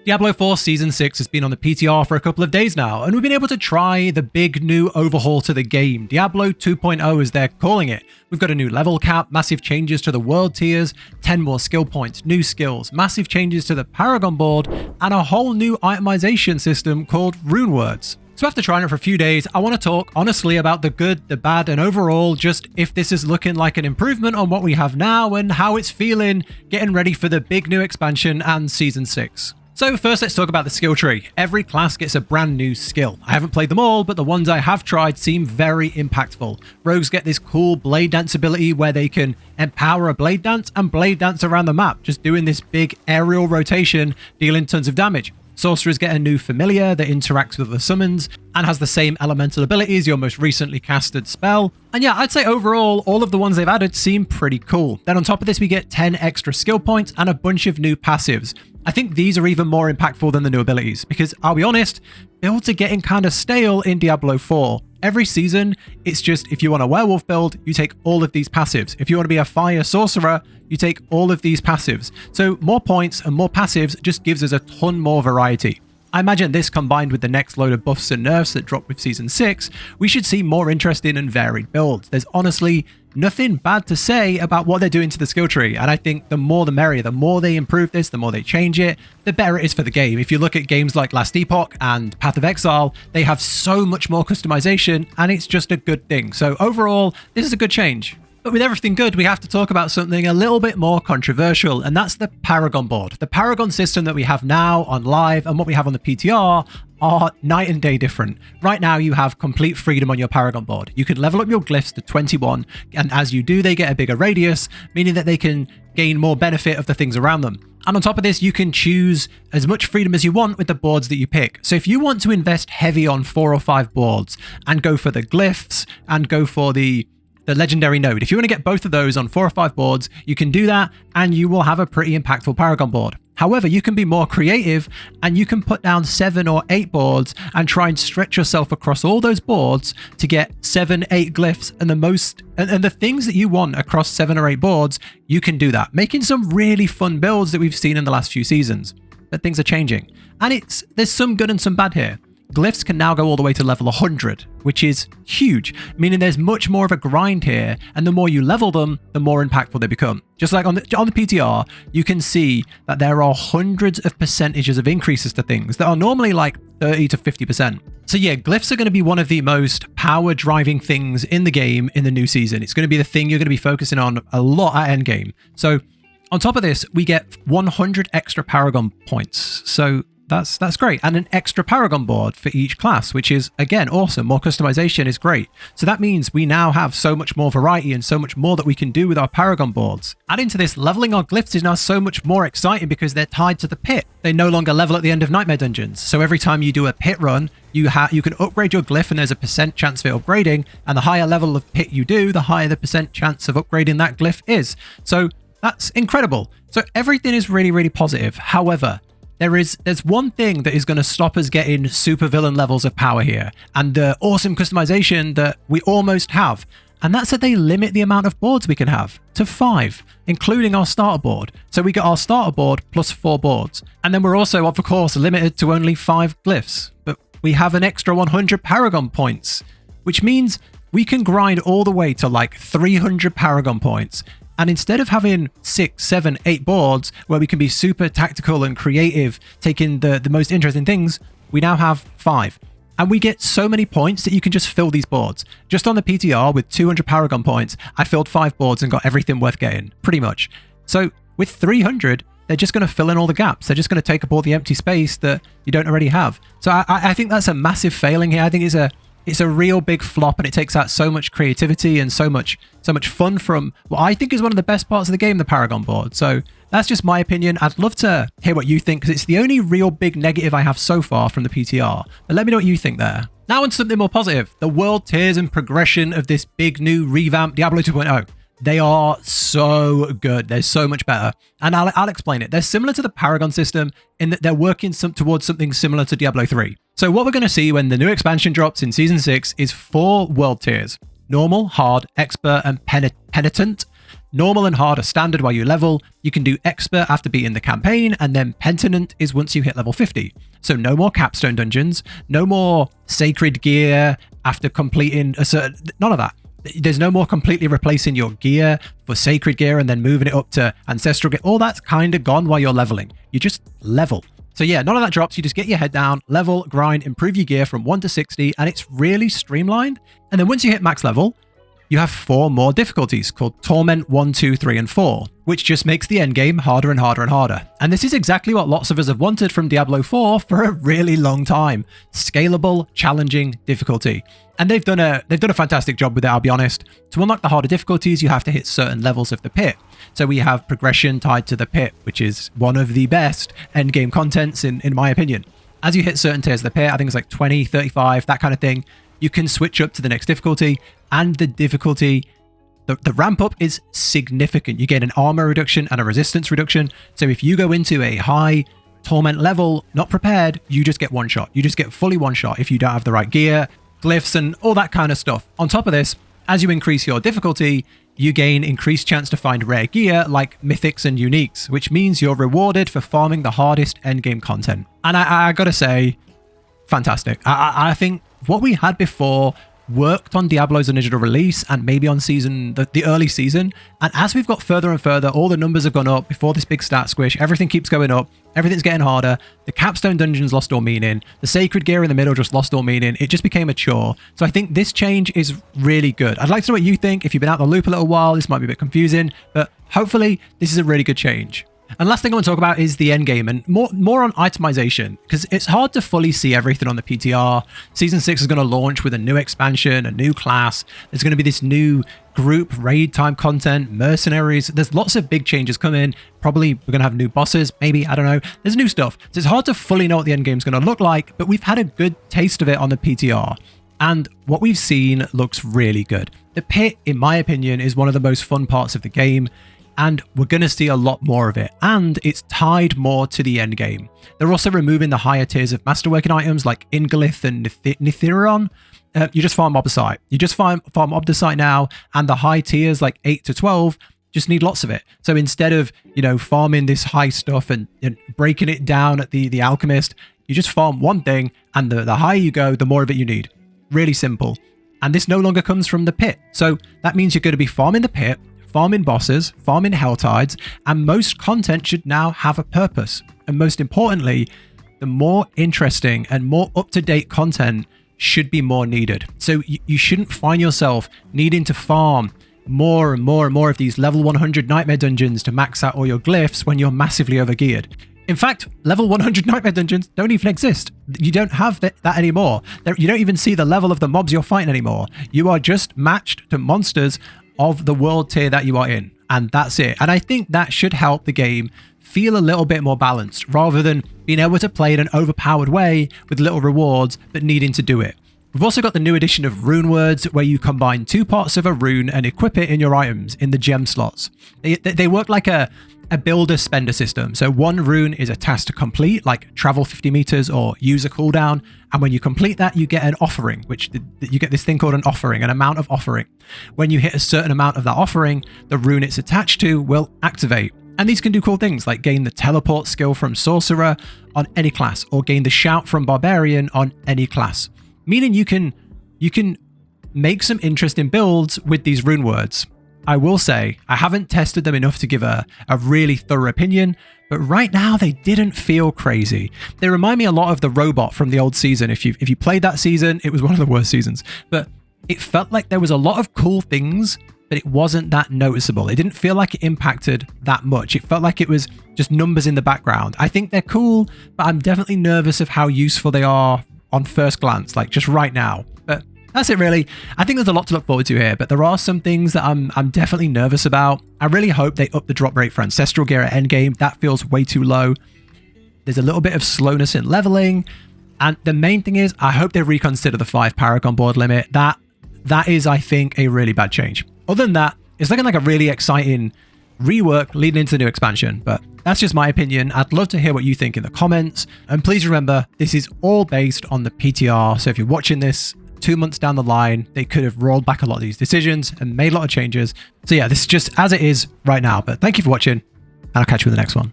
Diablo 4 Season 6 has been on the PTR for a couple of days now, and we've been able to try the big new overhaul to the game, Diablo 2.0 as they're calling it. We've got a new level cap, massive changes to the world tiers, 10 more skill points, new skills, massive changes to the Paragon board, and a whole new itemization system called Runewords. So after trying it for a few days, I want to talk honestly about the good, the bad, and overall just if this is looking like an improvement on what we have now and how it's feeling getting ready for the big new expansion and Season 6. So first, let's talk about the skill tree. Every class gets a brand new skill. I haven't played them all, but the ones I have tried seem very impactful. Rogues get this cool blade dance ability where they can empower a blade dance and blade dance around the map, just doing this big aerial rotation, dealing tons of damage. Sorcerers get a new familiar that interacts with the summons and has the same elemental ability as your most recently casted spell. And yeah, I'd say overall, all of the ones they've added seem pretty cool. Then on top of this, we get 10 extra skill points and a bunch of new passives. I think these are even more impactful than the new abilities because, I'll be honest, builds are getting kind of stale in Diablo 4. Every season, it's just if you want a werewolf build, you take all of these passives. If you want to be a fire sorcerer, you take all of these passives. So more points and more passives just gives us a ton more variety. I imagine this combined with the next load of buffs and nerfs that drop with Season 6, we should see more interesting and varied builds. There's honestly nothing bad to say about what they're doing to the skill tree, and I think the more the merrier. The more they improve this, the more they change it, the better it is for the game. If you look at games like Last Epoch and Path of Exile, they have so much more customization, and it's just a good thing. So overall, this is a good change. But with everything good, we have to talk about something a little bit more controversial, and that's the Paragon board. The Paragon system that we have now on live and what we have on the PTR are night and day different. Right now, you have complete freedom on your Paragon board. You can level up your glyphs to 21, and as you do, they get a bigger radius, meaning that they can gain more benefit of the things around them. And on top of this, you can choose as much freedom as you want with the boards that you pick. So if you want to invest heavy on 4 or 5 boards and go for the glyphs and go for the legendary node. If you want to get both of those on 4 or 5 boards, you can do that and you will have a pretty impactful Paragon board. However, you can be more creative and you can put down 7 or 8 boards and try and stretch yourself across all those boards to get 7, 8 glyphs and the things that you want across 7 or 8 boards. You can do that, making some really fun builds that we've seen in the last few seasons. But things are changing, and there's some good and some bad here. Glyphs can now go all the way to level 100, which is huge, meaning there's much more of a grind here, and the more you level them, the more impactful they become. Just like on the PTR, you can see that there are hundreds of percentages of increases to things that are normally like 30 to 50%. So yeah, glyphs are going to be one of the most power-driving things in the game in the new season. It's going to be the thing you're going to be focusing on a lot at endgame. So on top of this, we get 100 extra Paragon points. So that's great. And an extra Paragon board for each class, which is, again, awesome. More customization is great. So that means we now have so much more variety and so much more that we can do with our Paragon boards. Adding to this, leveling our glyphs is now so much more exciting because they're tied to the pit. They no longer level at the end of Nightmare Dungeons. So every time you do a pit run, you can upgrade your glyph and there's a % chance of it upgrading. And the higher level of pit you do, the higher the % chance of upgrading that glyph is. So that's incredible. So everything is really, really positive. However, there's one thing that is going to stop us getting super villain levels of power here and the awesome customization that we almost have. And that's that they limit the amount of boards we can have to 5, including our starter board. So we get our starter board plus 4 boards. And then we're also, of course, limited to only 5 glyphs. But we have an extra 100 Paragon points, which means we can grind all the way to like 300 Paragon points. And instead of having 6, 7, 8 boards where we can be super tactical and creative, taking the most interesting things, we now have 5. And we get so many points that you can just fill these boards. Just on the PTR with 200 Paragon points, I filled 5 boards and got everything worth getting, pretty much. So with 300, they're just going to fill in all the gaps. They're just going to take up all the empty space that you don't already have. So I think that's a massive failing here. I think it's a real big flop, and it takes out so much creativity and so much fun from what I think is one of the best parts of the game, the Paragon board. So that's just my opinion. I'd love to hear what you think, because it's the only real big negative I have so far from the PTR. But let me know what you think there. Now on something more positive, the world tiers and progression of this big new revamped Diablo 2.0. They are so good. They're so much better. And I'll explain it. They're similar to the Paragon system in that they're working towards something similar to Diablo 3. So what we're going to see when the new expansion drops in Season 6 is 4 world tiers. Normal, hard, expert, and penitent. Normal and hard are standard while you level. You can do expert after beating the campaign, and then penitent is once you hit level 50. So no more capstone dungeons, no more sacred gear after completing a certain... None of that. There's no more completely replacing your gear for sacred gear and then moving it up to ancestral gear. All that's kind of gone while you're leveling. You just level. So yeah, none of that drops. You just get your head down, level, grind, improve your gear from 1 to 60, and it's really streamlined. And then once you hit max level, you have 4 more difficulties called Torment 1, 2, 3, and 4, which just makes the endgame harder and harder and harder. And this is exactly what lots of us have wanted from Diablo 4 for a really long time. Scalable, challenging difficulty. And they've done a fantastic job with it, I'll be honest. To unlock the harder difficulties, you have to hit certain levels of the pit. So we have progression tied to the pit, which is one of the best endgame contents in my opinion. As you hit certain tiers of the pit, I think it's like 20, 35, that kind of thing, you can switch up to the next difficulty, and the difficulty, the ramp up is significant. You get an armor reduction and a resistance reduction. So if you go into a high torment level, not prepared, you just get one shot. You just get fully one shot if you don't have the right gear, glyphs, and all that kind of stuff. On top of this, as you increase your difficulty, you gain increased chance to find rare gear like mythics and uniques, which means you're rewarded for farming the hardest endgame content. And I gotta say, fantastic. I think what we had before worked on Diablo's original release and maybe on the early season. And as we've got further and further, all the numbers have gone up before this big stat squish. Everything keeps going up. Everything's getting harder. The capstone dungeons lost all meaning. The sacred gear in the middle just lost all meaning. It just became a chore. So I think this change is really good. I'd like to know what you think. If you've been out the loop a little while, this might be a bit confusing, but hopefully this is a really good change. And last thing I want to talk about is the endgame and more on itemization, because it's hard to fully see everything on the PTR. Season 6 is going to launch with a new expansion, a new class. There's going to be this new group raid time content, mercenaries. There's lots of big changes coming. Probably we're going to have new bosses, maybe, I don't know. There's new stuff. So it's hard to fully know what the endgame is going to look like, but we've had a good taste of it on the PTR. And what we've seen looks really good. The pit, in my opinion, is one of the most fun parts of the game. And we're going to see a lot more of it, and it's tied more to the end game. They're also removing the higher tiers of masterworking items like Inglyph and Nitheron. You just farm Obdacite. You just farm Obdacite now, and the high tiers like 8 to 12 just need lots of it. So instead of, farming this high stuff and breaking it down at the alchemist, you just farm one thing, and the higher you go, the more of it you need. Really simple. And this no longer comes from the pit. So that means you're going to be farming the pit, farming bosses, farming helltides, and most content should now have a purpose. And most importantly, the more interesting and more up-to-date content should be more needed. So you shouldn't find yourself needing to farm more and more and more of these level 100 nightmare dungeons to max out all your glyphs when you're massively overgeared. In fact, level 100 nightmare dungeons don't even exist. You don't have that anymore. You don't even see the level of the mobs you're fighting anymore. You are just matched to monsters of the world tier that you are in, and that's it. And I think that should help the game feel a little bit more balanced, rather than being able to play in an overpowered way with little rewards but needing to do it. We've also got the new edition of Runewords, where you combine 2 parts of a rune and equip it in your items in the gem slots. They work like a builder spender system. So one rune is a task to complete, like travel 50 meters or use a cooldown. And when you complete that, you get an offering, which you get this thing called an offering, an amount of offering. When you hit a certain amount of that offering, the rune it's attached to will activate. And these can do cool things like gain the teleport skill from sorcerer on any class, or gain the shout from barbarian on any class. Meaning you can make some interesting builds with these rune words. I will say, I haven't tested them enough to give a really thorough opinion, but right now they didn't feel crazy. They remind me a lot of the robot from the old season. If you played that season, it was one of the worst seasons, but it felt like there was a lot of cool things, but it wasn't that noticeable. It didn't feel like it impacted that much. It felt like it was just numbers in the background. I think they're cool, but I'm definitely nervous of how useful they are on first glance, like just right now. But that's it really. I think there's a lot to look forward to here, but there are some things that I'm definitely nervous about. I really hope they up the drop rate for ancestral gear at endgame. That feels way too low. There's a little bit of slowness in leveling. And the main thing is, I hope they reconsider the 5 Paragon board limit. That is, I think, a really bad change. Other than that, it's looking like a really exciting rework leading into the new expansion, but that's just my opinion. I'd love to hear what you think in the comments. And please remember, this is all based on the PTR. So if you're watching this 2 months down the line, they could have rolled back a lot of these decisions and made a lot of changes. So yeah, this is just as it is right now. But thank you for watching, and I'll catch you in the next one.